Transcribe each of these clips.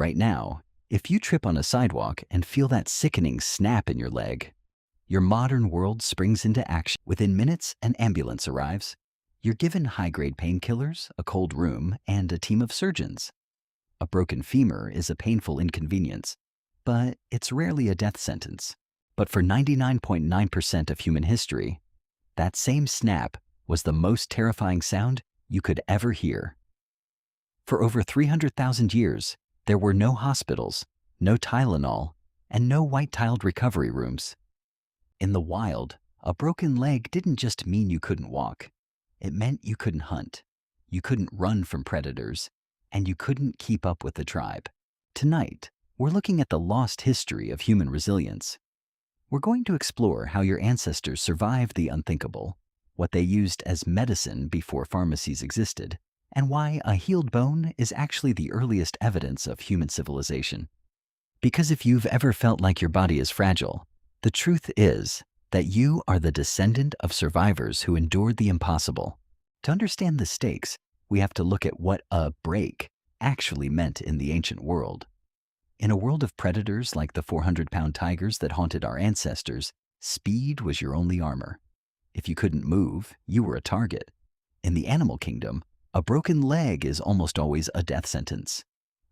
Right now, if you trip on a sidewalk and feel that sickening snap in your leg, your modern world springs into action. Within minutes, an ambulance arrives. You're given high-grade painkillers, a cold room, and a team of surgeons. A broken femur is a painful inconvenience, but it's rarely a death sentence. But for 99.9% of human history, that same snap was the most terrifying sound you could ever hear. For over 300,000 years, there were no hospitals, no Tylenol, and no white-tiled recovery rooms. In the wild, a broken leg didn't just mean you couldn't walk. It meant you couldn't hunt, you couldn't run from predators, and you couldn't keep up with the tribe. Tonight, we're looking at the lost history of human resilience. We're going to explore how your ancestors survived the unthinkable, what they used as medicine before pharmacies existed, and why a healed bone is actually the earliest evidence of human civilization. Because if you've ever felt like your body is fragile, the truth is that you are the descendant of survivors who endured the impossible. To understand the stakes, we have to look at what a break actually meant in the ancient world. In a world of predators like the 400-pound tigers that haunted our ancestors, speed was your only armor. If you couldn't move, you were a target. In the animal kingdom, a broken leg is almost always a death sentence.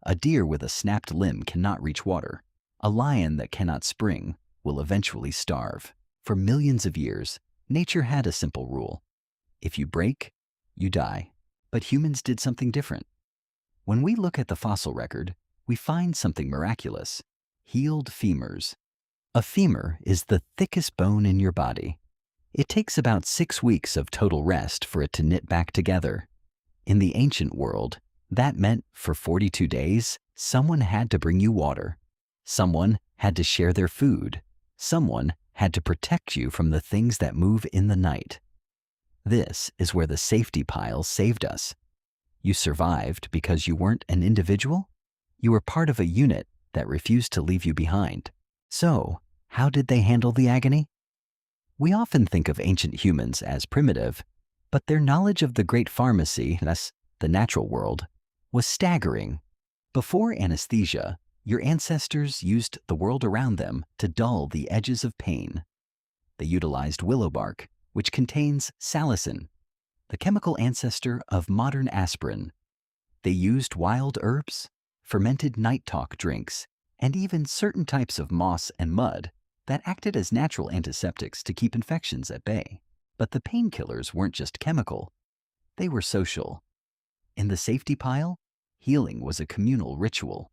A deer with a snapped limb cannot reach water. A lion that cannot spring will eventually starve. For millions of years, nature had a simple rule. If you break, you die. But humans did something different. When we look at the fossil record, we find something miraculous: healed femurs. A femur is the thickest bone in your body. It takes about 6 weeks of total rest for it to knit back together. In the ancient world, that meant for 42 days, someone had to bring you water. Someone had to share their food. Someone had to protect you from the things that move in the night. This is where the safety pile saved us. You survived because you weren't an individual. You were part of a unit that refused to leave you behind. So, how did they handle the agony? We often think of ancient humans as primitive, but their knowledge of the great pharmacy, thus the natural world, was staggering. Before anesthesia, your ancestors used the world around them to dull the edges of pain. They utilized willow bark, which contains salicin, the chemical ancestor of modern aspirin. They used wild herbs, fermented night talk drinks, and even certain types of moss and mud that acted as natural antiseptics to keep infections at bay. But the painkillers weren't just chemical, they were social. In the safety pile, healing was a communal ritual.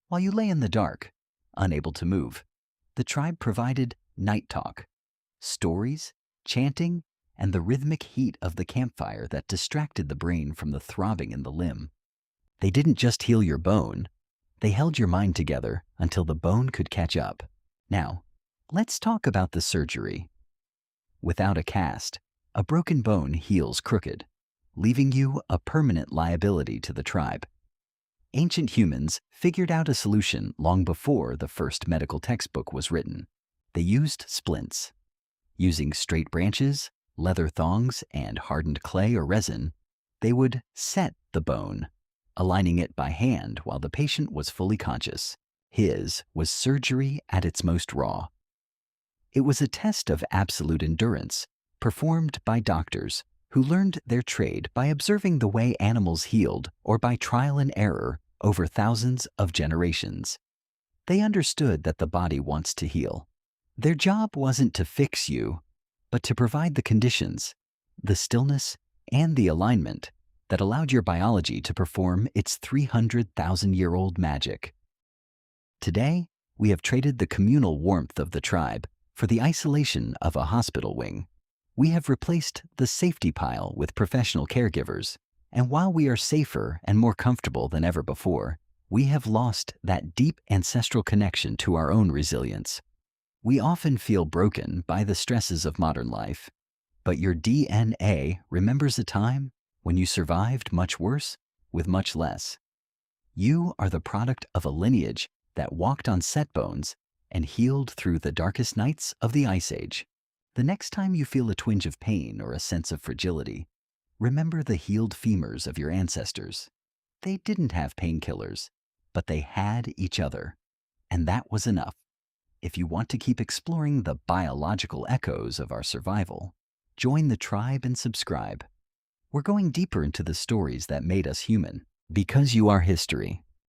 While you lay in the dark, unable to move, the tribe provided night talk, stories, chanting, and the rhythmic heat of the campfire that distracted the brain from the throbbing in the limb. They didn't just heal your bone, they held your mind together until the bone could catch up. Now, let's talk about the surgery. Without a cast, a broken bone heals crooked, leaving you a permanent liability to the tribe. Ancient humans figured out a solution long before the first medical textbook was written. They used splints. Using straight branches, leather thongs, and hardened clay or resin, they would set the bone, aligning it by hand while the patient was fully conscious. His was surgery at its most raw. It was a test of absolute endurance, performed by doctors who learned their trade by observing the way animals healed or by trial and error over thousands of generations. They understood that the body wants to heal. Their job wasn't to fix you, but to provide the conditions, the stillness, and the alignment that allowed your biology to perform its 300,000-year-old magic. Today, we have traded the communal warmth of the tribe for the isolation of a hospital wing. We have replaced the safety pile with professional caregivers, and while we are safer and more comfortable than ever before, we have lost that deep ancestral connection to our own resilience. We often feel broken by the stresses of modern life, but your DNA remembers a time when you survived much worse with much less. You are the product of a lineage that walked on set bones and healed through the darkest nights of the Ice Age. The next time you feel a twinge of pain or a sense of fragility, remember the healed femurs of your ancestors. They didn't have painkillers. but they had each other, and that was enough. If you want to keep exploring the biological echoes of our survival, join the tribe and subscribe. We're going deeper into the stories that made us human. Because you are history,